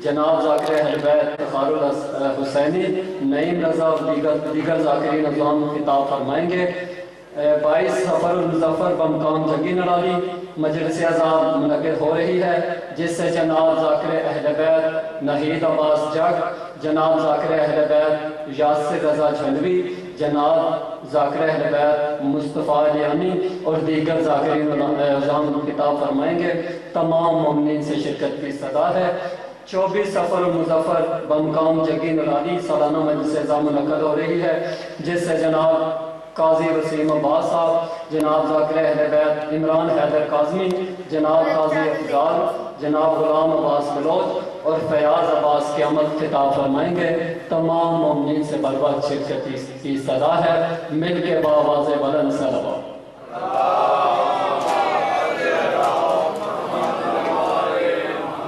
جناب ذاکر اہل بیت فخار الحسینی نعیم رضا اور دیگر ذاکرین اعظام خطاب فرمائیں گے۔ 22 سفر المظفر بمقام جنگی نرالی مجلس عزا منعقد ہو رہی ہے، جس سے جناب ذاکر اہل بیت نحید عباس جگ، جناب ذاکر اہل بیت یاسر رضا جھلوی، جناب ذاکر اہل بیت مصطفیٰ علیانی اور دیگر ذاکرین اعظام خطاب فرمائیں گے۔ تمام مومنین سے شرکت کی صدا ہے۔ 24 سفر المظفر بمقام جنگی نرالی سالانہ مجلس عزا منعقد ہو رہی ہے، جس سے جناب قاضی وسیم عباس صاحب، جناب ذاکر اہل بیت عمران حیدر کاظمی، جناب قاضی افضال، جناب غلام عباس بلوچ اور فیاض عباس قیامت خطاب فرمائیں گے۔ تمام مومنین سے برباد شرکت کی صدا ہے۔ مل کے بآواز بلند صلوات۔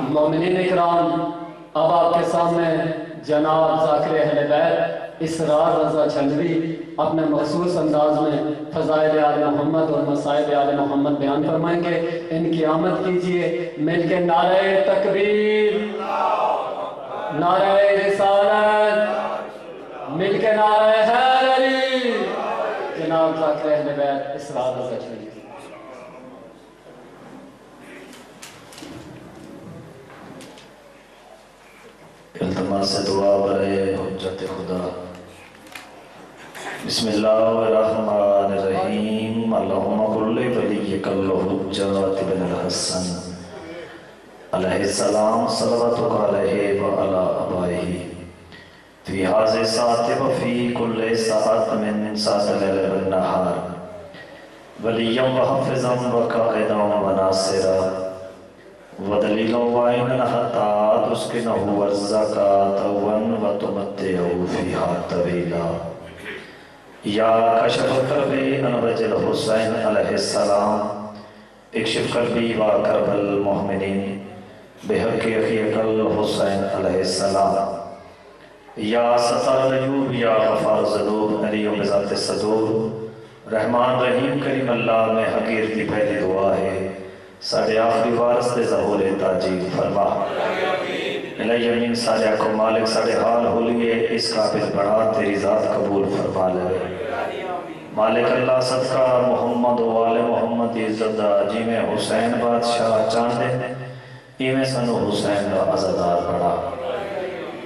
مومنین اکرام، اب آپ کے سامنے جناب ذاکر اہل بیت اسرار رضا جھلوی اپنے مخصوص انداز میں فضائل آل محمد اور مسائل آل محمد بیان فرمائیں گے۔ ان کی آمد کیجئے، مل کے نعرہ تکبیر، نعرہ رسالت، مل کے نعرہ حیدر علی، جناب ذاکر اہل بیت اسرار رضا جھلوی۔ التماس دعا برائے حجت خدا۔ بسم اللہ الرحمن الرحیم۔ اللہم کل ولیک الحجت بن الحسن علیہ السلام صلواتک علیہ وعلا آبائہ فی حاضر ساعت وفی کل ساعت من ساعت اللیل والنہار ولیا وحفظا وقائدا وناصرا ودلیلا وعینا حتی تسکنہ والزکاة وتمتعہ فیہا طویلا۔ یا کشف کربی عن وجہ الحسین علیہ السلام اکشف کربی و کرب المؤمنین بحق اخیق الحسین علیہ السلام۔ یا ستار العیوب یا غفار الذنوب علی بذات الصدور رحمان رحیم کریم اللہ میں حقیر کی پہلی دعا ہے، ساڑھے آخری وارث دے ظہور تاجیل فرما۔ الہی امین سارے کو مالک ساڑھے حال ہو لیے اس قابل بڑھا تیری ذات قبول فرما لے۔ مالک اللہ صدقہ محمد و آل محمد عزت دا جی میں حسین بادشاہ چاندے ایمیں سنو حسین دا عزدار بڑھا۔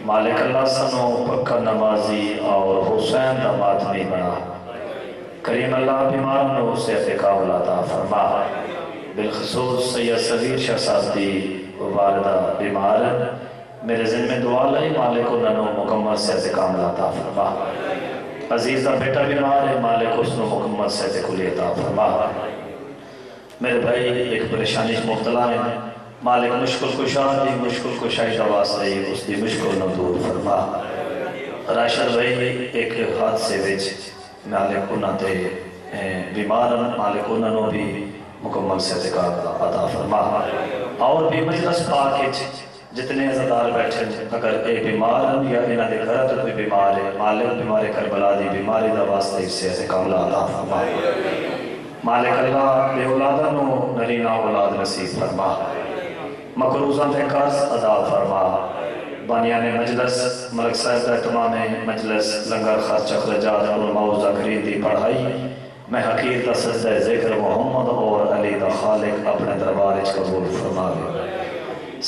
مالک اللہ سنو پکا نمازی اور حسین دا ماتمی بنا۔ کریم اللہ بیمارنو سے اعتقاب عطا فرما۔ بالخصوص سید صغیر شاہ صاحبی و والدہ بیمار میرے ذمہ دعا لئی مالک انہوں مکمل سے اعتقام عطا فرما۔ عزیز دا بیٹا بیمار ہے، مالک اس نے مکمل سے اعتقام عطا فرما۔ میرے بھائی ایک پریشانی مبتلا ہے، مالک مشکل کشا دی مشکل کشائی دوا سے اس دی مشکل نو دور فرما۔ راشد بھائی ایک حادثے وچ مالک انہوں تے بیمار مالک انہوں بھی مکمل سے اعتقام عطا فرما۔ اور بھی مجلس پاک جتنے عزدار بیٹھے اگر اے بیمار یا انہاں دے گھر تو کوئی بیمار ہے، مالک بیمار کربلا دی بیماری دا واسطے سے اعتقام عطا فرما۔ مالک اللہ بے اولادہ نو نرینہ اولاد نصیب فرما۔ مقروضاں دے قرض ادا فرما۔ بانیان مجلس ملک صاحب دا تمام مجلس لنگر خرچ اخراجات اور معوضہ کرید دی پڑھائی میں حقیر دا سجدہ ذکر محمد اور علی دا خالق اپنے دربار اچ قبول فرما لے۔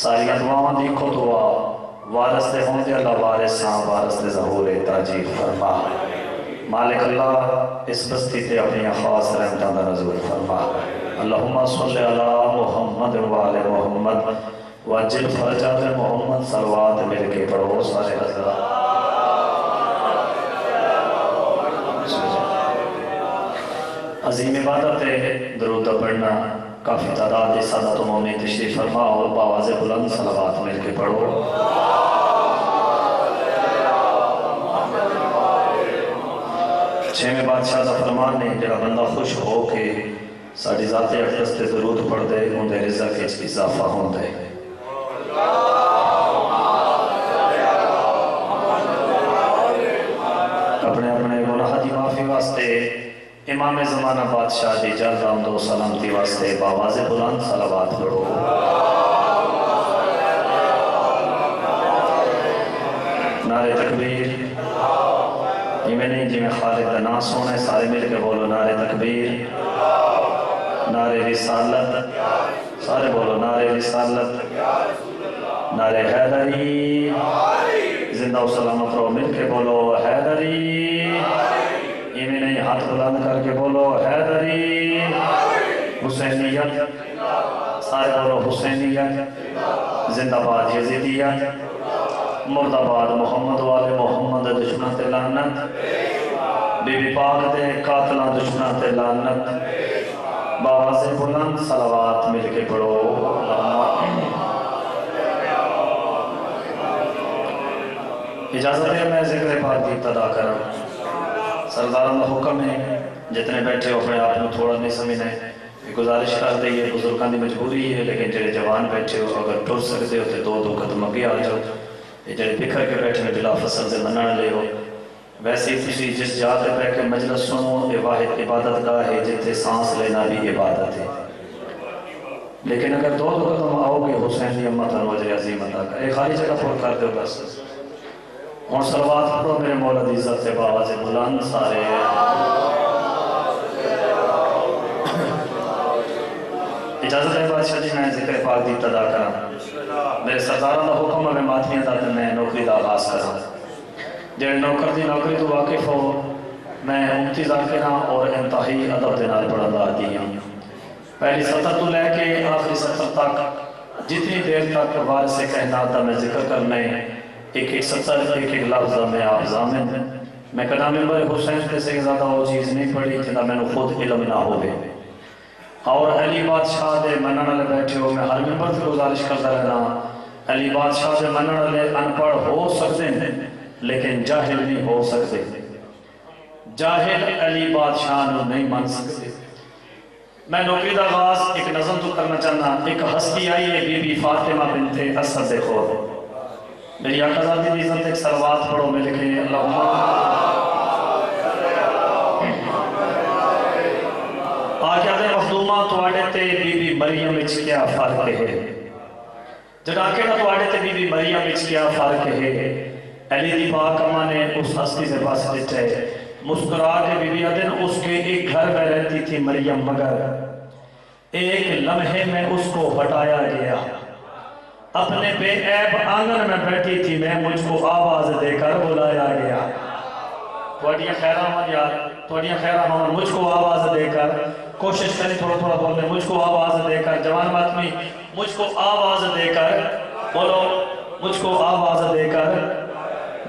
ساری دعاواں دی کو دعا وارث دے ہوں دے اللہ وارثاں وارث دے ظہور تاجیل فرما۔ مالک اللہ اس بستی تے اپنی خاص رحمتاں دا نزول فرما۔ اللہم صلی علی محمد و آل محمد وعجل فرجات محمد صلوات مل کے پڑھو سارے حضرات۔ عظیم عبادت درود پڑھنا کافی تعداد سادت و مومنین تشریف فرما اور باواز بلند صلوات مل کے پڑھو۔ چھویں بادشاہ دا فرمان نے جڑا بندہ خوش ہو کے ساری ذات اقدس تے درود پڑھ دے ان دے رزق وچ اضافہ ہوندا ہے۔ اپنے اپنے گناہ دی معافی واسطے امام زمانہ بادشاہ دی جلد آمد و سلامتی واسطے باواز بلند صلوات پڑھو۔ نعرے تکبیر میں نہیں جی میں خالق کا نام سونا ہے سارے مل کے بولو نعرے تکبیر نعرے رسالت سارے بولو نعرے رسالت نعرے حیدری زندہ و سلامت رہو مل کے بولو حیدری میں نہیں ہاتھ بلند کر کے بولو حیدری حسینیت سارے بولو حسینیت زندہ باد یزیدیت مرد آباد محمد والے محمد دشمن تے لعنت بی بی پاک دے قاتلان دشمن تے لعنت باواز بلند صلوات مل کے پڑھو اجازت ہے میں ذکر پاک کی ابتدا کروں سرداران کا حکم ہے جتنے بیٹھے ہو اپنے آپ کو تھوڑا نہیں سمجھنا ہے گزارش کر دے یہ بزرگان دی مجبوری ہے لیکن جڑے جوان بیٹھے ہو اگر ٹر سکتے ہو تو دو قدم اگے آ جاؤ یہ جڑے بکھر کے بیٹھے بلا فصل سے منن لے ہو ویسے ہی تسی جس جا کے بیٹھ کے مجلس سنو یہ واحد عبادت گاہ ہے جتنے سانس لینا بھی عبادت ہے لیکن اگر دو قدم آؤ گے حسین دی امت وجہ عظیم اللہ کا ایک خالی جگہ پر کر دو بس اور صلوات پڑھو میرے مولا دی عزت سے باواز بلند سارے اجازت ہے بادشاہ جی میں ذکر پاک دی ابتدا کرا میرے سرداران کا حکم میں ماتمیاں دا میں نوکری دا آغاز کرا جڑے نوکر دی نوکری تو واقف ہو میں امتی ذاکرہ اور انتہائی ادب دے نال پڑھا دا دی ہوں پہلی سطر تو لے کے آخری سطر تک جتنی دیر تک وارث سے کہنا تھا میں ذکر کرنے ایک سطر ایک لفظ میں آپ ضامن میں کلام ممبر حسین سے زیادہ وہ چیز نہیں پڑھی جنہ میں نے خود علم نہ ہوئے اور علی بادشاہ دے منن والے بیٹھے ہو میں ہر ممبر سے گزارش کرتا رہنا علی بادشاہ دے منن والے ان پڑھ ہو سکتے ہیں لیکن جاہل نہیں ہو سکتے جاہل علی بادشاہ نہیں مان سکتے میں نوکری دا آغاز ایک نظم تو کرنا چاہنا ایک ہستی آئی ہے بی بی فاطمہ بنت اسد خور میری آقا ذاتی دی عزت ایک صلوات پڑھو مل کے اللہم آقا دے مخدومہ تواڈے تے بی بی مریم وچ کیا فرق ہے جڑا کہ تواڈے تے بی بی مریم وچ کیا فرق ہے علی دی پاک اماں نے اس ہستی سے پاس ڈٹھے مسکرا کے بی بی ادن اس کے ایک گھر میں رہتی تھی مریم مگر ایک لمحے میں اس کو ہٹایا گیا اپنے بے عیب آنگن میں بیٹھی تھی میں مجھ کو آواز دے کر بلایا گیا توڑیاں خیرہ ہوں مجھ کو آواز دے کر کوشش کریں تھوڑا تھوڑا بولنے مجھ کو آواز دے کر جوان ماتمی مجھ کو آواز دے کر بولو مجھ کو آواز دے کر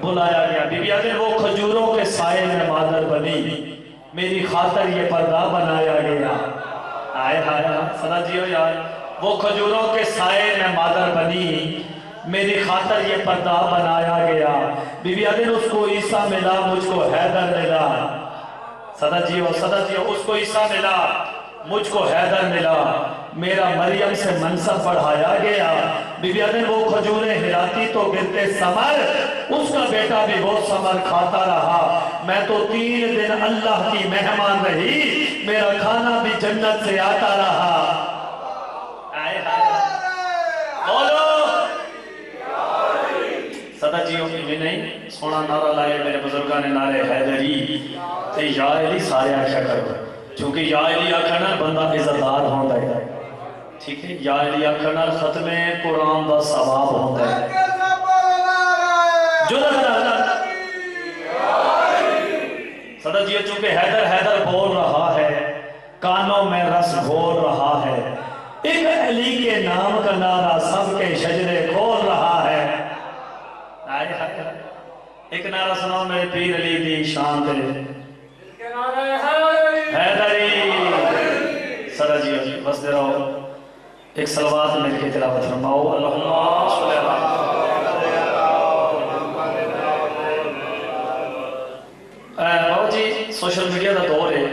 بلایا گیا بی بی آدھے وہ کھجوروں کے سائے میں مادر بنی میری خاطر یہ پردہ بنایا گیا آئے صدا جیو یار وہ کھجوروں کے سائے میں مادر بنی میری خاطر یہ پردہ بنایا گیا بی بی آدھے اس کو عیسیٰ ملا مجھ کو حیدر ملا صدا جیو اس کو عیسیٰ ملا مجھ کو حیدر ملا میرا مریم سے منصب بڑھایا گیا بی بی آدھے وہ کھجوریں ہلاتی تو گرتے سمر اس کا بیٹا بھی وہ سمر کھاتا رہا میں تو 3 دن اللہ کی مہمان رہی میرا کھانا بھی جنت سے آتا رہا بولو صدا جیو میں نہیں سونا نعرہ لائے میرے بزرگاں نے نعرے حیدری تے یا علی سارے آشا کرو چونکہ یا علی آکھنا بندہ عزتدار ہوندہ ہے ٹھیک ہے یا علی آکھنا ختم قرآن دا ثواب ہوندہ ہے جو صدا جیو چونکہ حیدر بول رہا ہے کانوں میں رس گھول رہا ہے ایک علی کے نام کا نعرہ سب کے شجرے کھول رہا ہے ایک نعرہ سناؤ میرے پیر علی دی شان دے حیدری صدا جی بس دے رہو ایک صلوات مل کے تلاوت فرماؤ اللہم صلی اللہ بابا جی سوشل میڈیا دا دور ہے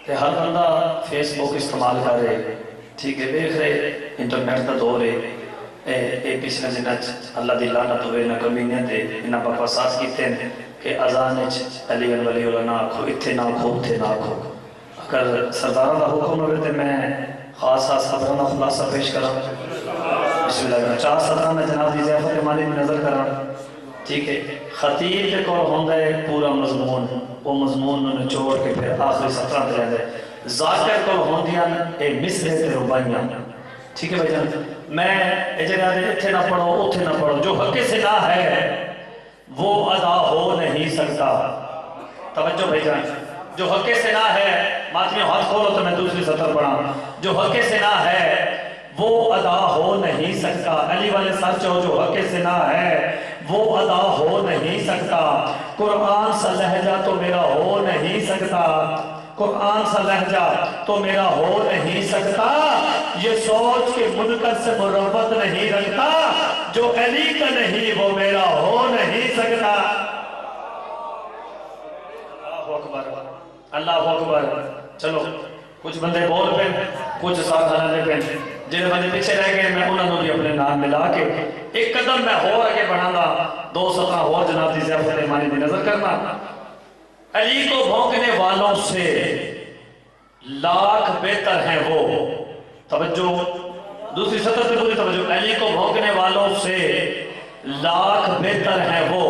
کہ ہر بندہ فیس بک استعمال کر رہے ٹھیک ہے دیکھ رہے انٹرنیٹ دا دور ہے اے پچھلے دنوں اللہ دی لعنت ہوئے نہ کمینے تے انہاں بکواسات کیتے ہیں کہ اذان علی ولی اللہ نہ آکھو اتھے نہ آکھو اتھے نہ آکھو اگر سرداروں کا حکم ہوئے تے میں خاص خبروں کا خلاصہ پیش کرا بسم اللہ 4 سطرہ میں جناب دی ضیافت مالی میں نظر کرا ٹھیک ہے، خطیب کے کول ہوندا ہے پورا مضمون، وہ مضمون نو نچوڑ کے پھر آخری سطرہ تے لیندا ہے۔ ذاکر کول ہوندیاں اے مصرے تے رباعیاں، ٹھیک ہے بھائی جان۔ میں اے جگہ دے اتھے نہ پڑھو اتھے نہ پڑھو، جو حق ثنا ہے وہ ادا ہو نہیں سکتا۔ توجہ بھائی جان، جو حق ثنا ہے، ماتمیوں ہاتھ کھولو تو میں دوسری سطر پڑھا، جو حق ثنا ہے وہ ادا ہو نہیں سکتا۔ علی والے ساتھ چاہو، جو حق ثنا ہے وہ ادا ہو نہیں سکتا۔ قرآن سا لہجہ تو میرا ہو نہیں سکتا، قرآن سا لہجہ تو میرا ہو نہیں سکتا، یہ سوچ کے منکر سے مروت نہیں رکھتا، جو علی کا نہیں وہ میرا ہو نہیں سکتا۔ اللہ اکبر، اللہ اکبر۔ چلو کچھ بندے بول پہ، کچھ ساتھ ہلانے پہ، جن بندے پیچھے رہ گئے میں انہوں نے بھی اپنے نام ملا کے ایک قدم میں ہو آگے بڑھانا گا۔ دو سطرہ ہو جناب دی ضیافت امانی دی نظر کرنا۔ علی کو بھونکنے والوں سے لاکھ بہتر ہیں وہ، توجہ دوسری سطر سے پوری توجہ، علی کو بھونکنے والوں سے لاکھ بہتر ہیں وہ،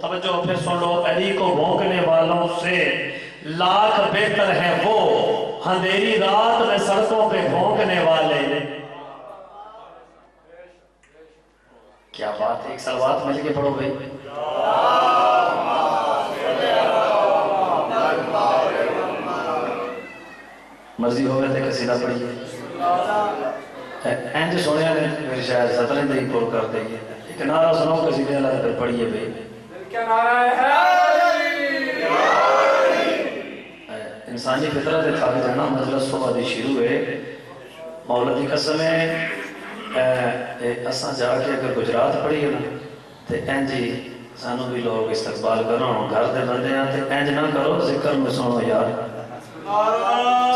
توجہ پھر سن لو، علی کو بھونکنے والوں سے لاکھ بہتر ہیں وہ، اندھیری رات میں سڑکوں پہ بھونکنے والے۔ کیا بات ہے، ایک سلوات مل کے پڑھو بھائی۔ مرضی ہوئے تھے قصیدہ پڑھیے، اینج سونے نے میری شاید سطریں دے پور کر دے گی، ایک نعرہ سنو قصیدہ اللہ پھر پڑھیے بھائی۔ کیا نعرہ ہے؟ انسانی فطرت تھا کہ جانا مجلس صبح دی شروع ہے، مولا دی قسم ہے اساں جا کے اگر گجرات پڑھیے نا تو اینجی سانو بھی لوگ استقبال کرو، گھر دے بندے ہیں تو اینج نہ کرو، ذکر میں سنو یار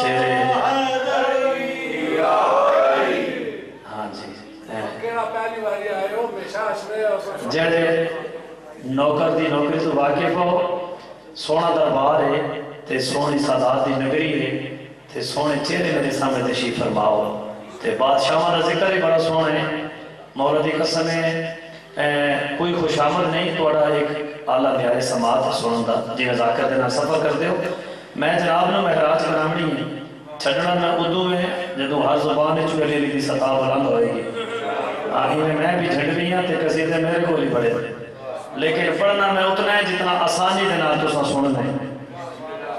چہرے، ہاں جی جڑے نوکر دی نوکری تو واقف ہو، سونا دربار ہے تے سونی سادات دی نگری ہے تے سونے چہرے میرے سامنے تشریف فرماؤ تے بادشاہاں دا ذکر ہی بڑا سونا ہے۔ مولا دی قسم ہے کوئی خوشامد نہیں توڑا ایک اعلیٰ پیارے سماعت سنن دا جی نزاکت دینا سفر کر دیو۔ میں جناب نو مہراج کرامنی ہے، چھڑنا میں اردو میں جدو ہر زبان چولی علی دی سطح بلند ہوئے گی، آہی میں بھی جھڑنی ہاں تے قصیدے میرے کو ہی پڑھے، لیکن پڑھنا میں اتنا ہے جتنا آسانی دینا تو سا سننا ہے۔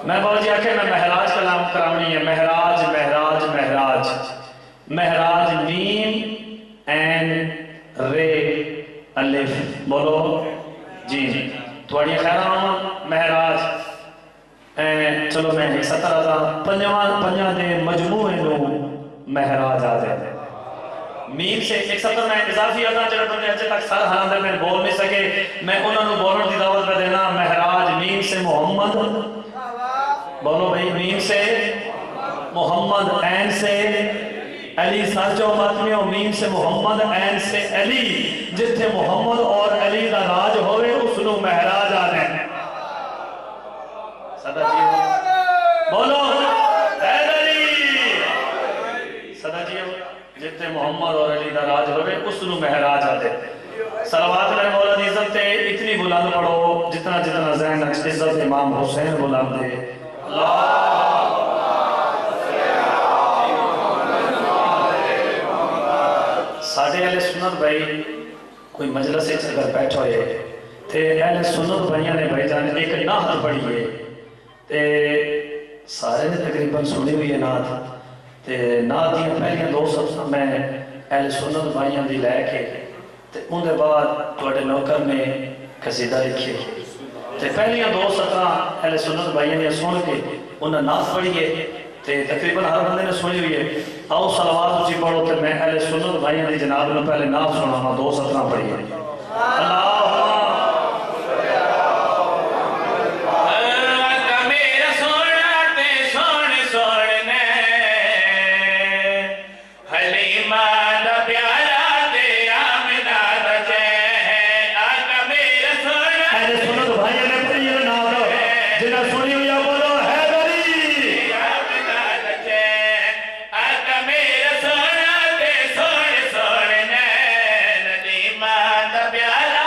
میں بہت جی آکے میں مہراج کلام کرامنی ہے، مہراج مہراج مہراج، مہراج میم این رے الف، بولو جی تھوڑی خیران مہراج۔ چلو میں ایک سطر آتا پنجاں دے مجموعے نو مہراج آتے میم سے ایک سطر میں اضافی آتا جنہوں بندے اچھے تک سر ہلاندے میں بول نہیں سکے، میں انہوں نے بولن دی دعوت پہ دینا۔ مہراج میم سے محمد، بولو بھائی میم سے محمد، این سے علی، سچو ماتمیوں میم سے محمد این سے علی، جتھے محمد اور علی دا راج ہوئے اس نو مہراج آنے۔ صدا جی بولو حید علی، صدا جی جتھے محمد اور علی دا راج ہوئے اس نو مہراج آنے۔ صلوات اللہ مولا دی عزت تے اتنی بلند پڑھو جتنا جتنا ذہن عزت امام حسین بلند دے۔ ساڑھے اہل سنت بھائی کوئی مجلس اگر بیٹھا ہوئے تے اہل سنت بھائیاں نے بھائی جانے ایک نعت پڑھی ہے تے سارے نے تقریباً سنی ہوئی ہے نعت تے نعت دیاں پہلیاں دو سطر میں اہل سنت بھائیاں دی لے کے تے ان دے بعد توڑے نوکر نے قصیدہ لکھے تے پہلیاں دو سطر اہل سنت بھائیاں نے سن کے انہاں نعت پڑھی ہے تے تقریباً ہر بندے نے سنی ہوئی ہے۔ آؤ صلوات اچھی پڑھو کہ میں اہل سنت بھائیاں دی جناب نے پہلے نعت سنا دو سطر پڑھی ہے۔ پیارا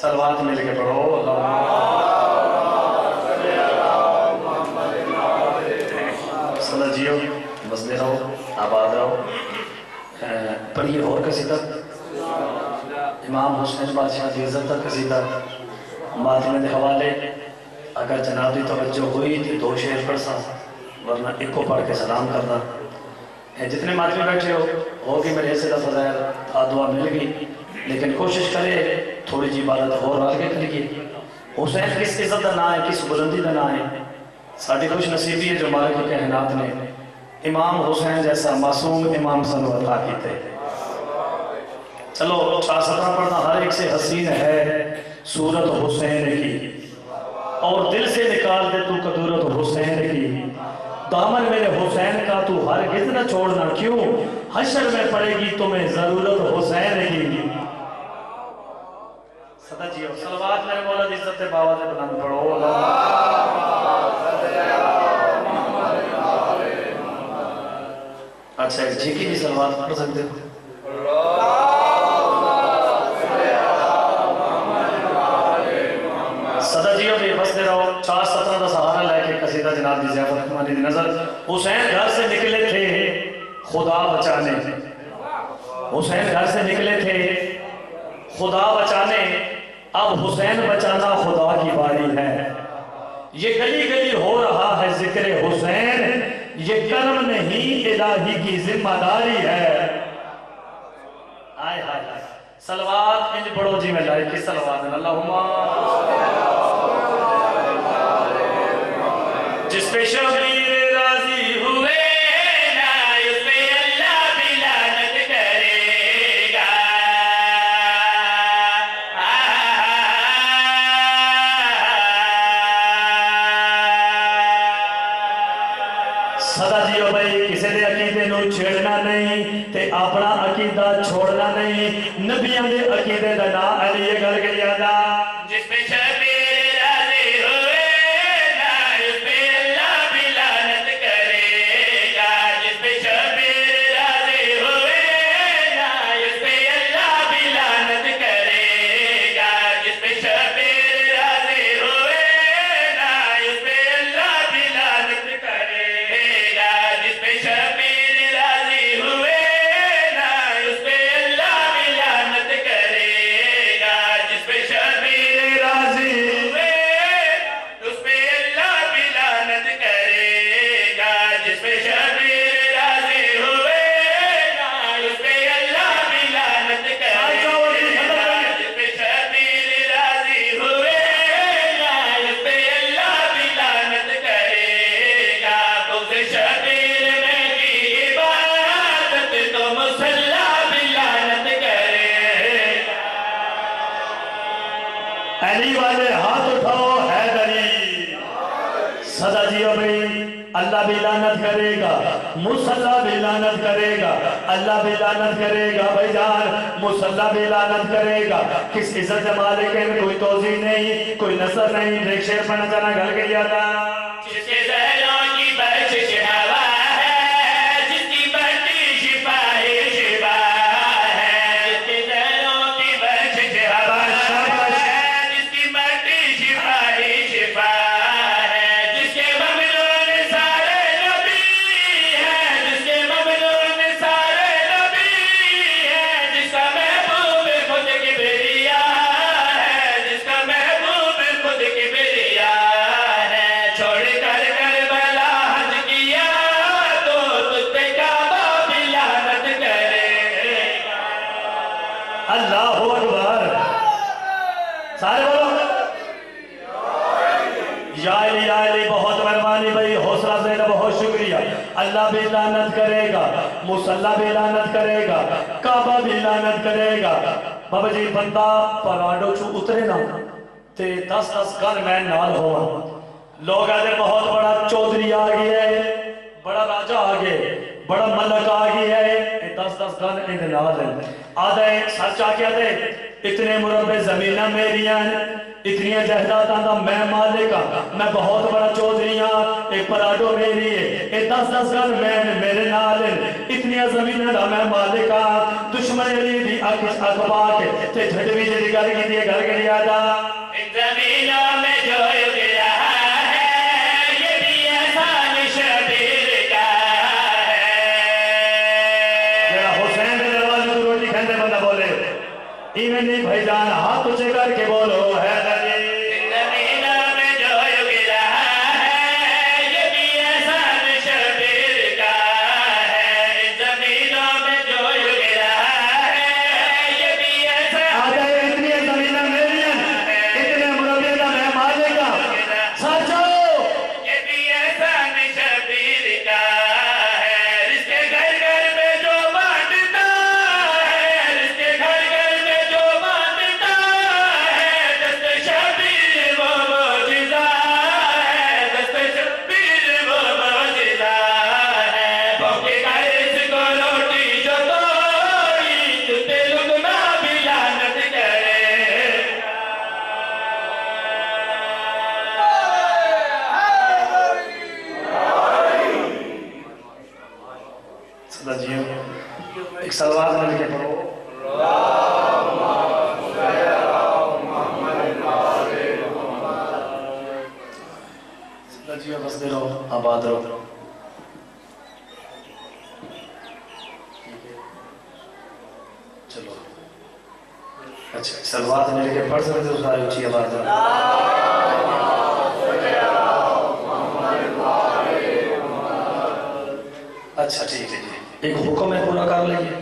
صلوات مل کے پڑھو صدا جیو بستے رہو آباد رہو پڑھیے اور قصیدہ امام حسین بادشاہ کی عزت کا قصیدہ ماتمے دے حوالے اگر جناب دی توجہ ہوئی تھی 2 شعر پڑھ سا ورنہ ایک کو پڑھ کے سلام کرنا ہے جتنے ماتمی بیٹھے ہوگی میرے حصے کا فضائل دعا مل گئی لیکن کوشش کرے تھوڑی جی عبادت اور آگے کریے حسین کس عزت کا نام ہے کس بلندی کا نام ہے ساری خوش نصیبی ہے جو ہمارے کے کائنات نے امام حسین جیسا معصوم امام سنو عطا کیتے چلو 4-17 پڑھنا ہر ایک سے حسین ہے صورت حسین کی اور دل سے نکال دے تو قدورت حسین کی دامن میرے حسین کا تو ہرگز نہ چھوڑنا کیوں حشر میں پڑے گی تمہیں ضرورت حسین کی صدا جیو صلوات میرے مولا دی عزت باوا دے بلند پڑھو اچھا ایک جھکی بھی صلوات پڑھ سکتے ہو صدا جیو بھی بستے رہو 4-17 دا سہارا لے کے قصیدہ جناب دی ضیافت رحمانی دی نظر حسین گھر سے نکلے تھے خدا بچانے حسین گھر سے نکلے تھے خدا بچانے اب حسین بچانا خدا کی باری ہے یہ گلی گلی ہو رہا ہے ذکر حسین یہ کرم نہیں الہی کی ذمہ داری ہے آئے ہائے ہائے صلوات انج پڑھو جی میں لائے کی صلوات اللہم جس پہ شبیر راضی ہوئے نا اس پہ اللہ بھی لعنت کرے گا صدا جیو بھائی کسی دے عقیدے نو چھیڑنا نہیں تے اپنا عقیدہ چھوڑنا نہیں نبیوں دے عقیدے دا نا علی یہ گل کے یادا جس پہ شبیر راضی ہوئے نا اس پہ اللہ بھی لعنت کرے گا جس پہ شبیر راضی ہوئے نا اس پہ اللہ بھی لعنت کرے گا جس پہ شبیر راضی ہوئے نا اس پہ اللہ بھی لعنت کرے گا جس پہ شبیر راضی ہوئے نا اس پہ اللہ بھی لعنت کرے گا جس پہ شبیر راضی ہوئے اس پہ اللہ بھی لعنت کرے گا جس پہ شبیر راضی ہوئے نا اس پہ اللہ بھی لعنت کرے گا جس پہ شبیر راضی ہوئے نا اس پہ اللہ بھی لعنت کرے گا بغض شبیر میں کی عبادت تو مسلح بھی لعنت کرے گا علی والے ہاتھ اٹھاؤ حیدری صدا جیو بھائی اللہ بھی لعنت کرے گا مسلح بھی لعنت کرے گا اللہ بھی لعنت کرے گا بھائی جان مسلح بھی لعنت کرے گا کس عزت مالک میں کوئی توضیح نہیں کوئی نظر نہیں ایک شعر پڑھنا چاہنا گھر کے جاتا جس کے ذہنوں کی بخشش ہوا ہے جس کی بڑھتی شفا شفا ہے جس کے ذہنوں کی بخشش ہوا ہے جس کی بڑھتی شفا شفا ہے جس کے ممنون سارے نبی ہے جس کے ممنون سارے نبی ہے جس کا محبوب خود کبریا ہے جس کا محبوب خود کبریا ہے چھوڑ کر کربلا حج کیا تو تجھ پہ کعبہ بھی لعنت کرے گا اللہ اکبر سارے بولو یا علی بہت مہربانی بھائی حوصلہ دینا بہت شکریہ اللہ بھی لعنت کرے گا مصلی بھی لعنت کرے گا کعبہ بھی لعنت کرے گا بابا جی بندہ پراڈو چو اترے نا تے 10 گن میں نال ہوا لوگ آدھے بہت بڑا چودھری آگئے ہے بڑا راجہ آگئے بڑا ملک آ گئی ہے 10 گن اندنال آدھے سچ آ کے آدھے اتنے مربع زمینہ میریاں اتنی جہداتاں دا میں مالک ہاں میں بہت بڑا چودھری ہاں ایک پراڈو میری ہے 10 گن میرے نال اتنی زمینہ دا میں مالک ہاں دشمن علی دی اکھ پاک تے جھڑوی جڑی گل کی دی گھر کے لیا دا زمینوں میں جو اگ رہا ہے یہ بھی احسان شبیر کا ہے جڑا حسین دے دروازے تو روٹی کھندے بندہ بولے ایویں نہیں بھائی جان ہاتھ اونچے کر کے بولو ہے زمینوں میں جو اگ رہا ہے یہ بھی احسان شبیر کا ہے زمینوں میں جو اگ رہا ہے یہ بھی احسان آدھے اتنی زمینہ میری اتنے مربع دا میں مالک ہاں سچو یہ بھی احسان شبیر کا ہے رشتے گھر گھر میں جو بانٹتا ہے رشتے گھر گھر میں جو بانٹتا ہے دست شبیر وہ معجزہ ہے دست شبیر وہ معجزہ ہے بھوکے گھر اس کو روٹی جو توڑی تجھے لقمہ بھی لعنت کرے صدا جیو ایک سلوات مل کے پڑھو صدا جیو بس دے رہو آباد رہو چلو اچھا سلوات مل کے پڑھ سکتے ہو سارے اچھی آواز رہو اچھا ٹھیک ہے جی ایک حکم ہے پورا کر لئیے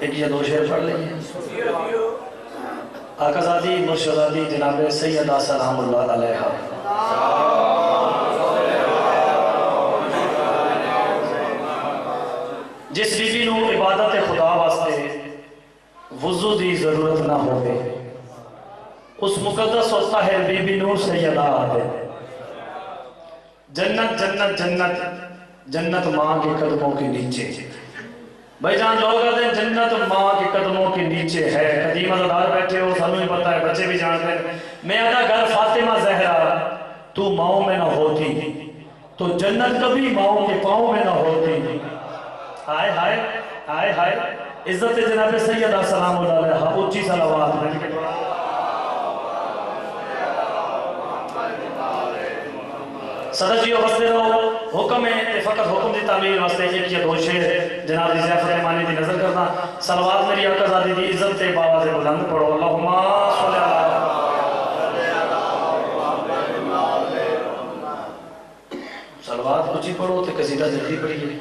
ایک یہ 2 شعر پڑھ لئیے آقا زادی مرشدادی جناب سیدہ سلام اللہ علیہ جس بی بی نو عبادت خدا واسطے وضو دی ضرورت نہ ہوئے اس مقدس و طاہر بی بی نو سیدہ آدھے جنت جنت جنت جنت ماں کے قدموں کے نیچے بھائی جان جو کہتے ہیں جنت ماں کے قدموں کے نیچے ہے قدیم ازادار بیٹھے ہو سنوں ہی پتہ ہے بچے بھی جانتے ہیں میں آدھا گھر فاطمہ زہرا تو ماؤں میں نہ ہوتی تو جنت کبھی ماؤں کے پاؤں میں نہ ہوتی ہائے ہائے ہائے ہائے عزت جناب سیدہ سلام اللہ علیہ اونچی صلوات مل کے پڑھو صدر جی واسطے رہو حکم ہے فقط حکم دی تعمیر واسطے ایک یا 2 شعر جناب دی ضیافت ایمانی دی نظر کرنا صلوات میری آقا زادی دی عزت تے باواز بلند پڑھو اللہم صلی اللہ صلوات اونچی پڑھو تے قصیدہ جلدی پڑھیے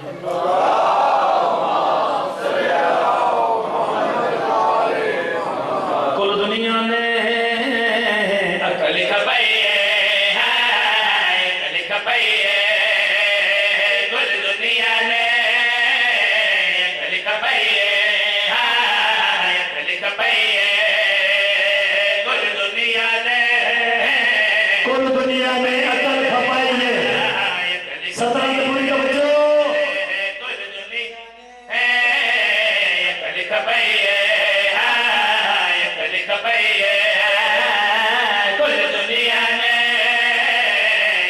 کل دنیا نے عقل کھپائیے عقل کھپائیے کل دنیا نے عقل کھپائیے عقل کھپائیے کل دنیا نے عقل کھپائیے سترنگ پوری کا بچو کل دنیا عقل کھپائیے عقل کھپائیے کل دنیا نے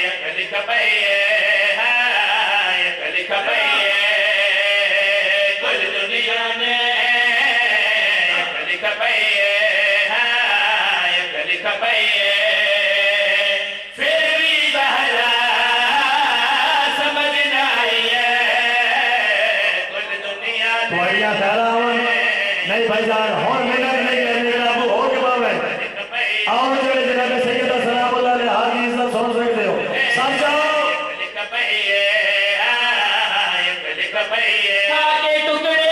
عقل کھپائیے عقل کھپائیے کل دنیا نے عقل کھپائیے عقل کھپائیے پھر بھی بہرا سمجھ نہ آئی ہے کل دنیا نے بھائیاں خیالہ ہوئے نہیں بھائی جان ہون محنت نہیں کرنے کا ابو ہو کے باوے آؤ جڑے جناب سیدہ سلام اللہ علیہ حاضر عزت سن سکتے ہو ساتھ جاؤ کاٹے ٹکڑے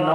9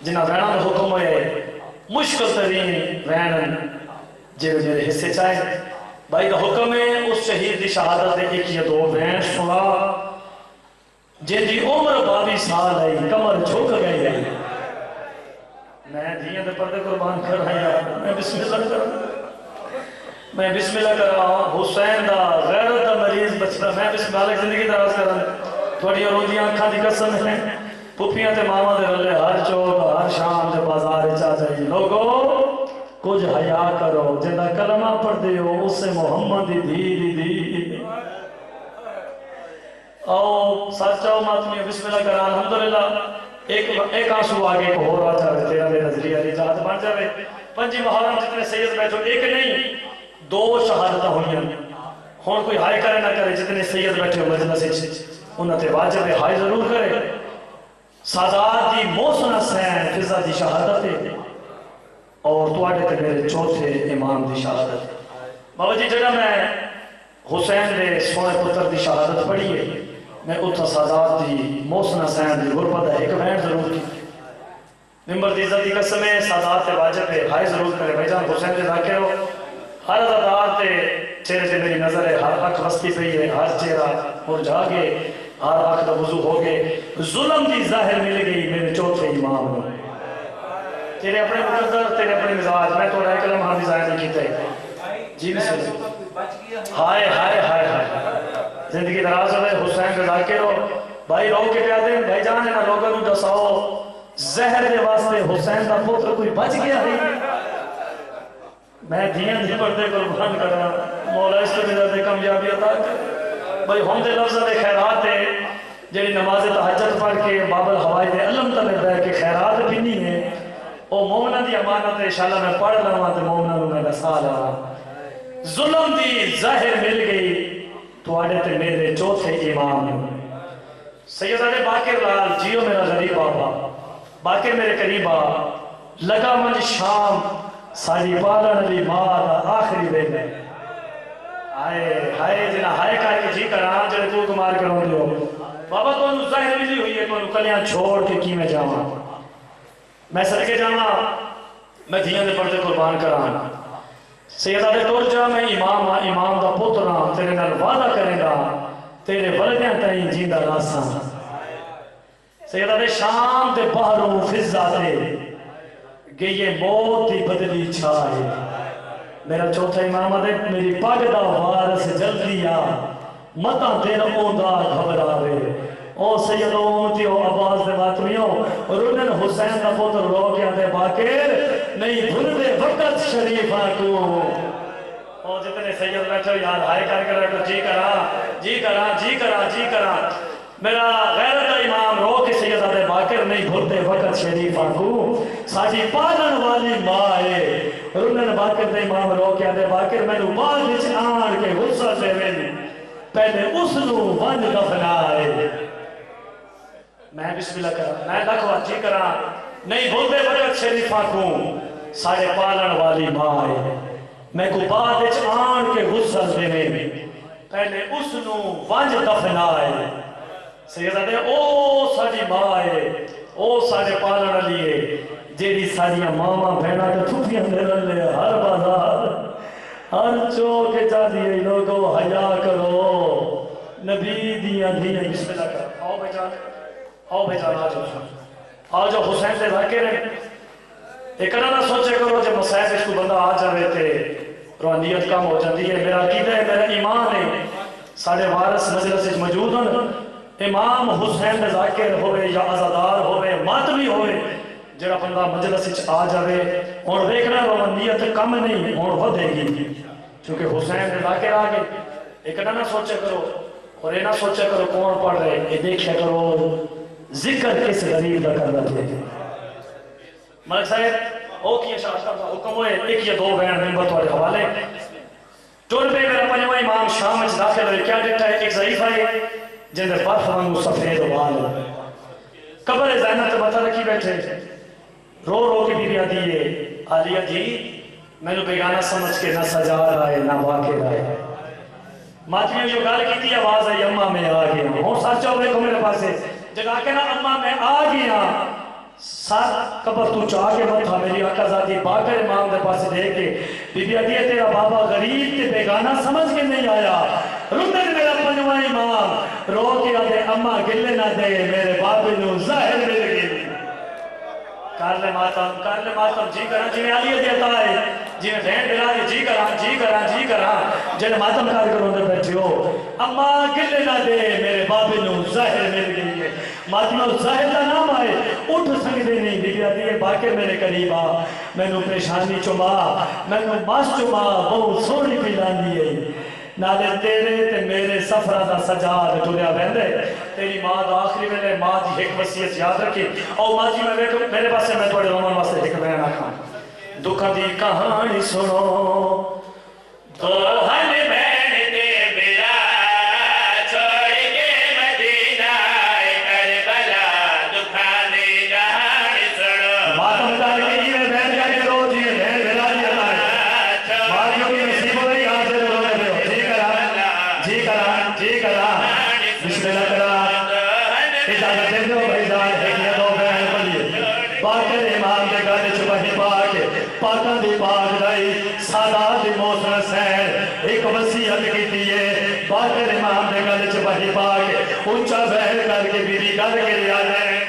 جنہ وینہ کا حکم ہوئے مشکل ترین وین جی میرے حصے چاہے بھائی کا حکم ہے اس شہید دی شہادت دے ایک یا دو وین سنا جن دی عمر 22 سال ہے کمر جھک گئی ہے میں دھیاں دے پردے قربان کر رہا ہوں میں بسم اللہ کر رہا ہوں حسین دا غیرت دا مریض بچتا میں بسم اللہ زندگی دراز کر رہا ہوں تھوڑی روزیاں اکھاں دی قسم ہے پھپیاں تے ماما دے رلے ہر چوک ہر شام دے بازار چاہتا ہے لوگو کچھ حیا کرو جنہ کلمہ پڑھ دے ہو اس سے محمد دی آؤ سچاؤ ماتمی بسم اللہ کرا الحمدللہ ایک آنسو آگے ایک ہو رہا چاہے تیرا بے نظری علی جہاز بن جاوے پنجی محرم جتنے سید بیٹھو ایک نہیں 2 شہادتہ ہوئی ہیں ہون کوئی ہائی کرے نہ کرے جتنے سید بیٹھے ہو مجلس انہوں نے واجب ہائی ضرور کرے سادات دی محسن حسین فضا دی شہادت ہے اور تواڈے تے میرے چوتھے امام دی شہادت ہے بابا جی جڑا میں حسین دے سونے پتر دی شہادت پڑھی ہے میں اتھا سادات دی محسن حسین دی غربت ہے ایک وین ضرور کی ممبر دی عزت دی قسم ہے سادات تے واجب ہے ہائی ضرور کرے بھائی جان حسین دے ذاکر ہو ہر عددار تے چہرے تے میری نظر ہے ہر اکھ وستی پہ ہے ہر چہرہ مرجھا کے ہر اکھ دا وضو ہو گئے ظلم دی ظاہر مل گئی میرے چوتھے امام نے تیرے اپنے مقدر تیرے اپنے مزاج میں تو رہ کلم ہم ظاہر نہیں کیتا ہے جی بسم اللہ ہائے ہائے ہائے ہائے زندگی دراز ہوئے حسین کے ذاکر ہو بھائی رو کے پیا دیں بھائی جانے نہ لوگوں کو دساؤ زہر دے واسطے حسین دا پتر کوئی بچ گیا ہے میں دھیاں دی پردے قربان کر رہا مولا اس کے مدد کامیابی عطا کر بھائی ہم دے لفظ دے خیرات ہے جیڑی نماز تہجد پڑھ کے بابل ہوائی دے علم تلے بیٹھ کے خیرات بھی نہیں ہے او مومنہ دی امانت ہے انشاءاللہ میں پڑھ لوں تے مومنہ نوں میں نسا لوں ظلم دی ظاہر مل گئی تواڈے تے میرے چوتھے امام سیدہ باقر لال جیو میرا غریب آبا باقر میرے قریب آ لگا من شام ساری پالن علی ماں دا آخری دن ہے ہائے ہائے جنہ ہائے کہا کہ جی کران جنہ تو کمار کروں دیو بابا تو انہوں ظاہر ملی ہوئی ہے تو انہوں کلیاں چھوڑ کے کی میں جاؤں میں صدقے جانا میں دھیاں دے پردے قربان کران سیدہ دے ٹور جا میں امام دا پترا تیرے نال وعدہ کرے گا تیرے ولدیاں تائیں جیندہ راساں سیدہ دے شام دے بہروں فضا دے گئیے موت دی بدلی چھائے میرا چوتھا امام دے میری پاگ دا وارس جلدی آ متا دن اوندا گھبراوے او سید امتی او عباس دے ماتمیوں رنن حسین دا پتر رو کے آتے باقر نہیں بھول دے وقت شریفہ کو او جتنے سید بیٹھو یاد ہائے کر رکھو جی کرا جی کرا جی کرا جی کرا میرا غیرت امام رو کے سیدہ دے باقر نہیں بھولتے وقت شریفہ کو ساجی پالن والی مائے رنن باقر دے امام رو کے آتے باقر میں نو بعد وچ آن کے غصہ سے پہلے اس نو ون دفنائے میں بسم اللہ کرا میں لکھوا جی کرا نہیں بھولتے وقت شریفہ کو سارے پالن والی مائے میں کو بعد وچ آن کے غصہ سے پہلے اس نو ون دفنائے سیدہ دے او ساڑی ماں ہے او ساڑے پالن لیے جیڑی ساڑیاں ماما بہنا تے تھوپیاں دے رلے ہر بازار ہر چوکے جا دیئے لوگوں حیا کرو نبی دیاں دیئے بسم اللہ کر آؤ بھائی جان آؤ جو حسین سے بھاکے رہے ایک نہ سوچے کرو جب مسائب اس کو بندہ آ جاوے تھے روحانیت کم ہو جاتی ہے میرا عقیدہ ہے میرا ایمان ہے ساڑھے وارث مجلس موجود ہیں امام حسین ذاکر ہوئے یا عزادار ہوئے ماتمی ہوئے جڑا بندہ مجلس آ جاوے اور دیکھنا روحانیت کم نہیں اور ودے گی چونکہ حسین ذاکر آگے ایک نہ سوچے کرو اور یہ نہ سوچے کرو کون پڑھ رہے یہ دیکھے کرو ذکر کس غریب کا کر رہے تھے ملک صاحب او کی شاہ کا حکم ہوئے ایک یا دو بیان ممبر تھوڑے حوالے ٹول پہ میرا پنجواں امام شام میں داخل ہوئے کیا دیتا ہے ایک ضعیف ہے جن دے برف وانگو سفید وال قبر زینت بتا رکھی بیٹھے رو رو کے بھی دیئے عالیہ جی میں نے بیگانہ سمجھ کے نہ سجا رہے نہ واقع رہے ماتمیوں جو گال کی تھی آواز ہے اممہ میں آ گیا ہوں سچا ہوئے کو میرے پاس ہے جگہ کے نا اممہ میں آ گیا سات قبر تو چاہ کے مت تھا میری آقا ذاتی باقر امام دے پاس دے کے بی بی آدھی تیرا بابا غریب تے بیگانہ سمجھ کے نہیں آیا رندن میرا پنجواں امام رو کے آدھے اماں گلے نہ دے میرے بابے نو ظاہر مل گئی کر لے ماتم جی کرا جی میں آلیہ دیتا ہے جی میں بہن بلا جی کرا جن ماتم کار کروں دے بیٹھے ہو اماں گلے نہ دے میرے بابے نو ظاہر مل گئی ہے ماتمہ ظاہر کا نام آئے اٹھ سکتے نہیں بی بی آتی ہے باقر میرے قریب آ میں نو پریشانی چما میں نو ماس چما بہت سونی پیلان دی ہے نالے تیرے تے میرے سفرہ دا سجاد ٹولیا بہندے تیری ماں دا آخری میں ماں دی ایک وصیت یاد رکھی او ماں جی میں میرے پاس سے میں توڑے رومان واسے ایک بیان آکھاں دکھا دی کہانی سنو دوہن بہن دے بلا چھوڑ کے مدینہ کربلا دکھانے کہانی سنو ماتم کر کے جی میں بہن کر کے رو جی بہن بلا جی اللہ ماں کی نصیب ہو رہی آج سے رو رہے ہو جی کرا بسم اللہ کرا اجازت دے دو بھائی جان ایک یا دو بہن بلیے باقر امام دے گانے چپہی پاک پاکاں دی پاک دائی سادات موسن سین ایک وسیعت کی دیئے باقر امام دے گانے چپہی پاک اونچا بہن کر کے بیری کر کے لیا جائے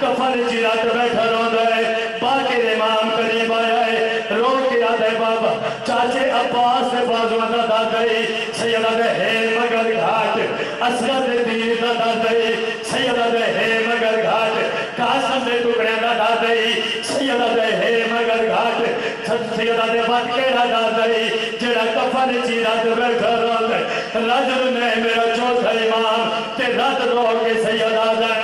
کفن جیرات بیٹھا رو دے باقر امام قریب آیا ہے رو کے آدھے بابا چاچے عباس سے بازوان دا دادائی سیدہ دے ہیر مگر گھاٹ اسرد دیر دا دادائی سیدہ دے ہیر مگر گھاٹ قاسم دے ٹکڑے دا دادائی سیدہ دے ہیر مگر گھاٹ سیدہ دے باقر دا دادائی جڑا کفن جیرات بیٹھا رو دے رجل نے میرا چوتھا امام تے رد رو کے سیدہ دے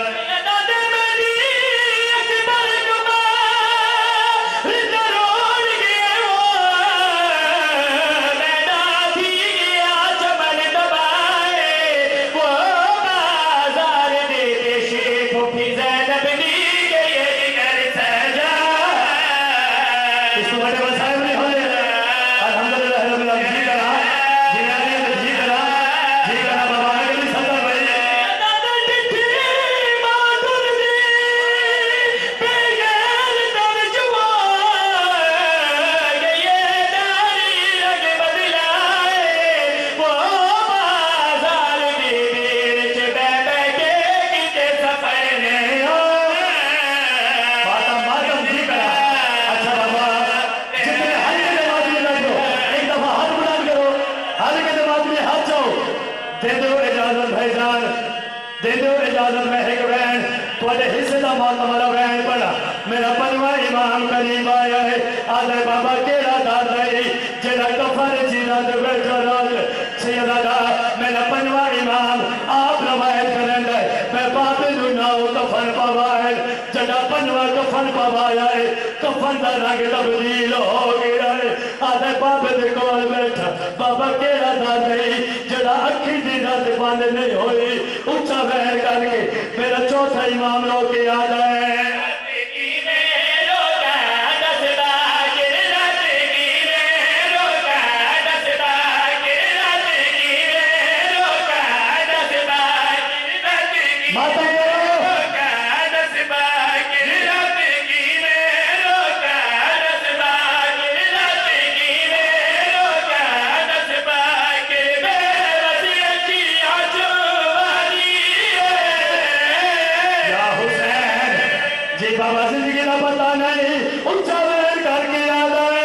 میرا پنواں امام قریب آیا ہے آدھے بابا کیڑا دادائی جیڑا کفر جینا دے بیٹھا راج سیدہ دا میرا پنواں امام آپ روایت کریں گے میں بابے نو ناؤ کفن پاوائے جڑا پنواں کفن پاوایا ہے کفن دا رنگ تبدیل ہو گیا ہے آدھے بابے دے کول بیٹھا بابا کیڑا دادائی جڑا اکھی دینا دے باندے نہیں ہوئی اچھا بہر کر کے میرا چوتھا امام رو کے آ جائے Bye. بابا زندگی کا پتہ نہیں اونچا ویر کر کے یاد ہے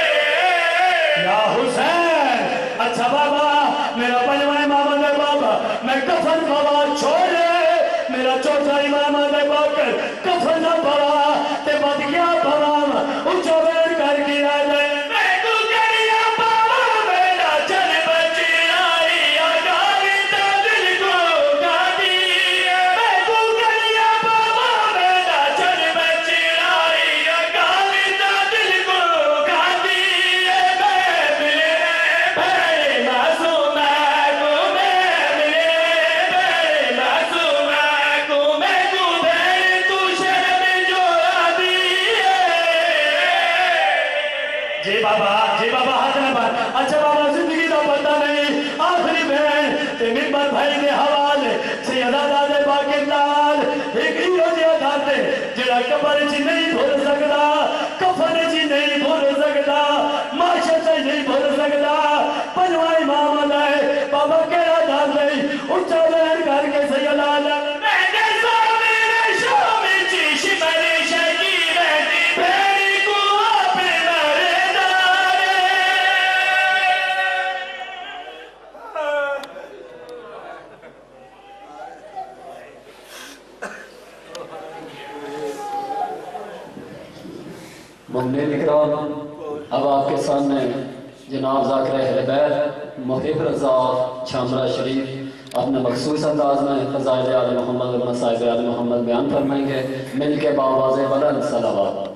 یا حسین اچھا بابا میرا پنجواں امام دے بابا میں کفن پوا چھوڑے میرا چوتھا امام دے باکر کفن نہ پوا تے بد گیا پوا اونچا ویر کر کے آ جائے میں کو کریا پاوا میرا چل بچی آئی آگاری تا دل کو گاڑی میں کو کریا پاوا میرا چل بچی آئی آگاری تا دل کو گاڑی میں ملے بھائی معصوم کو میں ملے بھائی معصوم کو میں کو بھائی تو شرم جو آدھی جی بابا ہاتھ نہ بات اچھا بابا زندگی کا پتہ نہیں آخری بہن تے ممبر بھائی دے حوالے سیدہ دادے پاکستان ایک ہی ہو جیا دھاتے جڑا قبر چی نہیں بھول سکتا کفن چی نہیں بھول سکتا معاشر چی نہیں بھول سکتا پنجواں امام علیہ بابا کہڑا دھاتے اونچا ویر کر کے سیدہ علیہ میں نے سامنے شامی چی شمالی شکی رہتی بھیڑی کو اپنے مرے دارے ممنون اکرام اب آپ کے سامنے جناب ذاکر اہل بیت محب رضا چھامرہ شریف اپنے مخصوص انداز میں فضائل آل محمد اور مسائل آل محمد بیان فرمائیں گے مل کے بآواز بلند صلوات